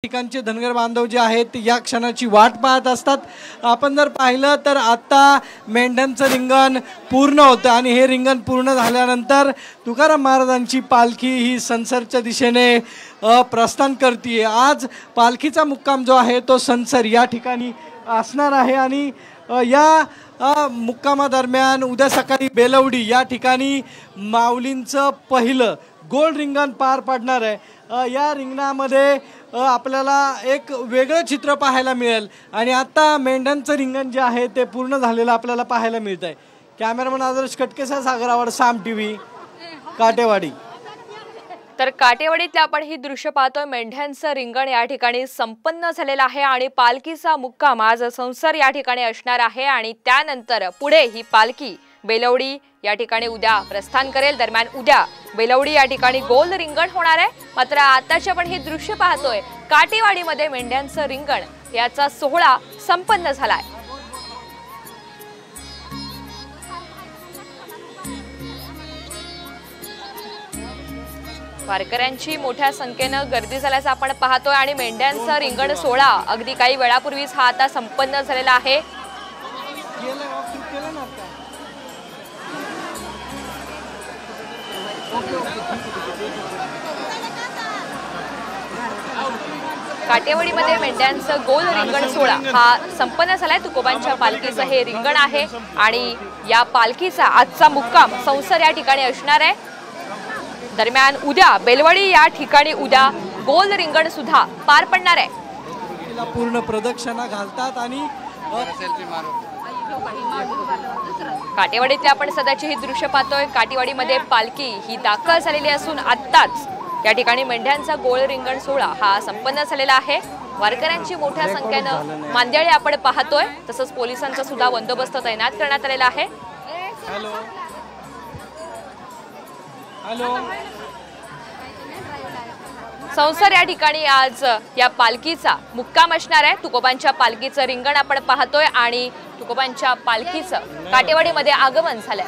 ठिकाणचे धनगर बांधव जे आहेत या क्षणाची वाट पाहत असतात। आपण जर पाहिलं तर आता मेंढ्यांचं रिंगण पूर्ण होतं आणि हे रिंगण पूर्ण झाल्यानंतर तुकाराम महाराजांची पालखी ही सनसरच्या दिशेने प्रस्थान करते। आज पालखीचा मुक्काम जो आहे तो सनसर या ठिकाणी असणार आहे आणि या मुक्कामादरम्यान उद्या सकाळी बेलवडी या ठिकाणी माऊलींचं पहिलं गोल रिंगण पार पडणार आहे। या रिंगणामध्ये आपल्याला एक वेगळं चित्र पाहायला मिळेल आणि आता मेंढ्यांचं रिंगण जे आहे ते पूर्ण झालेलं आपल्याला पाहायला मिळत आहे। कॅमेरामन आदर्श कटकेसह सागर आवड, साम टीव्ही, काटेवाडी। तर काटेवाडीतले आपण ही दृश्य पाहतोय। मेंढ्यांचं रिंगण या ठिकाणी संपन्न झालेलं आहे आणि पालखीचा मुक्काम आज संसर या ठिकाणी असणार आहे आणि त्यानंतर पुढे ही पालखी बेलवडी या ठिकाणी उद्या प्रस्थान करेल। दरम्यान उद्या बेलवडी या ठिकाणी गोल रिंगण होणार आहे। मात्र आताचे आपण हे दृश्य पाहतोय काटेवाडीमध्ये मेंढ्यांचं रिंगण याचा सोहळा संपन्न झालाय। वारकऱ्यांची मोठ्या संख्येनं गर्दी झाल्याचं आपण पाहतोय आणि मेंढ्यांचा रिंगण सोहळा अगदी काही वेळापूर्वीच हा आता संपन्न झालेला आहे। काटेवाडीमध्ये मेंढ्यांचं गोल रिंगण सोहळा हा संपन्न झालाय। तुकोबांच्या पालखीचं हे रिंगण आहे आणि या पालखीचा आजचा मुक्काम संसर या ठिकाणी असणार आहे। दरम्यान उद्या बेलवडी या ठिकाणी उद्या गोल रिंगण सुद्धा पार पडणार आहे। पूर्ण प्रदक्षिणा घालतात आणि काटेवाडीतले आपण सध्याची ही दृश्य पाहतोय। काटेवाडीमध्ये पालखी ही दाखल झालेली असून आत्ताच या ठिकाणी मेंढ्यांचा गोल रिंगण सोहळा हा संपन्न झालेला आहे। वारकऱ्यांची मोठ्या संख्येनं मांदियाळी आपण पाहतोय। तसंच पोलिसांचा सुद्धा बंदोबस्त तैनात करण्यात आलेला आहे। हॅलो हॅलो संसर या ठिकाणी आज या पालखीचा मुक्काम असणार आहे। तुकोबांच्या पालखीचं रिंगण आपण पाहतोय आणि तुकोबांच्या पालखीचं काटेवाडीमध्ये आगमन झालंय।